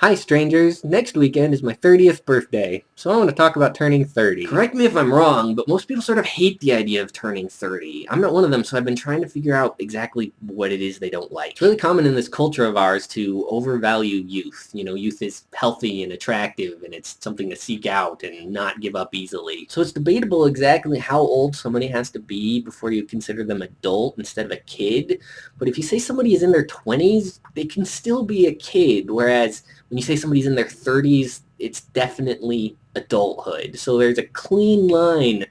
Hi strangers, next weekend is my 30th birthday, so I want to talk about turning 30. Correct me if I'm wrong, but most people sort of hate the idea of turning 30. I'm not one of them, so I've been trying to figure out exactly what it is they don't like. It's really common in this culture of ours to overvalue youth. You know, youth is healthy and attractive, and it's something to seek out and not give up easily. So it's debatable exactly how old somebody has to be before you consider them adult instead of a kid. But if you say somebody is in their 20s, they can still be a kid, whereas when you say somebody's in their 30s, it's definitely adulthood. So there's a clean line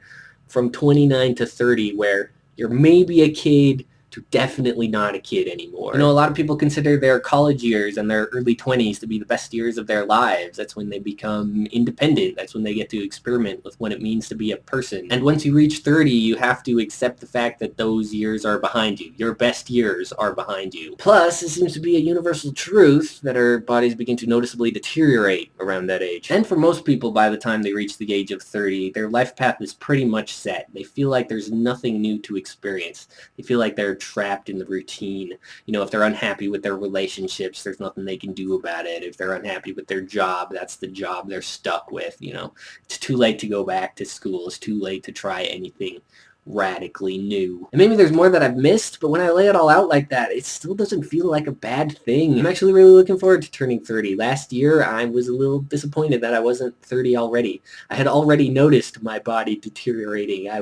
from 29 to 30 where you're maybe a kid to definitely not a kid anymore. You know, a lot of people consider their college years and their early 20s to be the best years of their lives. That's when they become independent. That's when they get to experiment with what it means to be a person. And once you reach 30, you have to accept the fact that those years are behind you. Your best years are behind you. Plus, it seems to be a universal truth that our bodies begin to noticeably deteriorate around that age. And for most people, by the time they reach the age of 30, their life path is pretty much set. They feel like there's nothing new to experience. They feel like they're trapped in the routine. You know, if they're unhappy with their relationships, there's nothing they can do about it. If they're unhappy with their job, that's the job they're stuck with, you know. It's too late to go back to school. It's too late to try anything radically new. And maybe there's more that I've missed, but when I lay it all out like that, it still doesn't feel like a bad thing. I'm actually really looking forward to turning 30. Last year, I was a little disappointed that I wasn't 30 already. I had already noticed my body deteriorating. I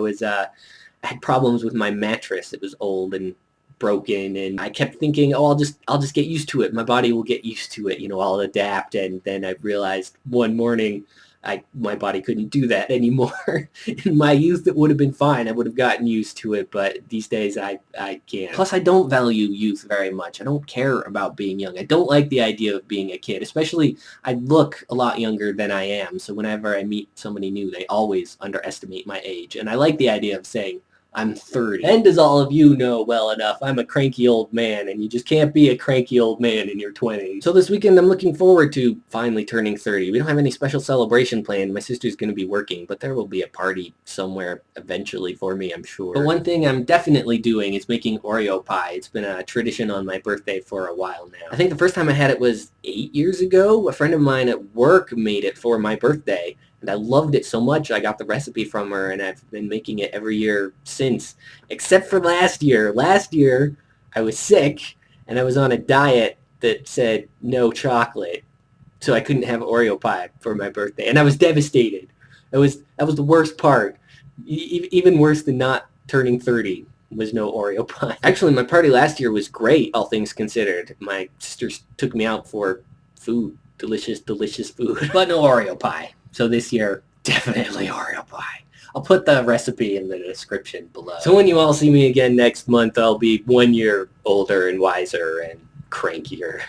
had problems with my mattress. It was old and broken, and I kept thinking, oh, I'll just get used to it. My body will get used to it. You know, I'll adapt. And then I realized one morning my body couldn't do that anymore. In my youth, it would have been fine. I would have gotten used to it, but these days I can't. Plus, I don't value youth very much. I don't care about being young. I don't like the idea of being a kid, especially I look a lot younger than I am. So whenever I meet somebody new, they always underestimate my age. And I like the idea of saying, I'm 30. And as all of you know well enough, I'm a cranky old man, and you just can't be a cranky old man in your 20s. So this weekend, I'm looking forward to finally turning 30. We don't have any special celebration planned. My sister's going to be working, but there will be a party somewhere eventually for me, I'm sure. But one thing I'm definitely doing is making Oreo pie. It's been a tradition on my birthday for a while now. I think the first time I had it was 8 years ago. A friend of mine at work made it for my birthday. And I loved it so much, I got the recipe from her, and I've been making it every year since, except for last year. Last year, I was sick, and I was on a diet that said no chocolate, so I couldn't have Oreo pie for my birthday, and I was devastated. That was the worst part. Even worse than not turning 30 was no Oreo pie. Actually, my party last year was great, all things considered. My sisters took me out for food, delicious, delicious food, but no Oreo pie. So this year, definitely Oreo pie. I'll put the recipe in the description below. So when you all see me again next month, I'll be 1 year older and wiser and crankier.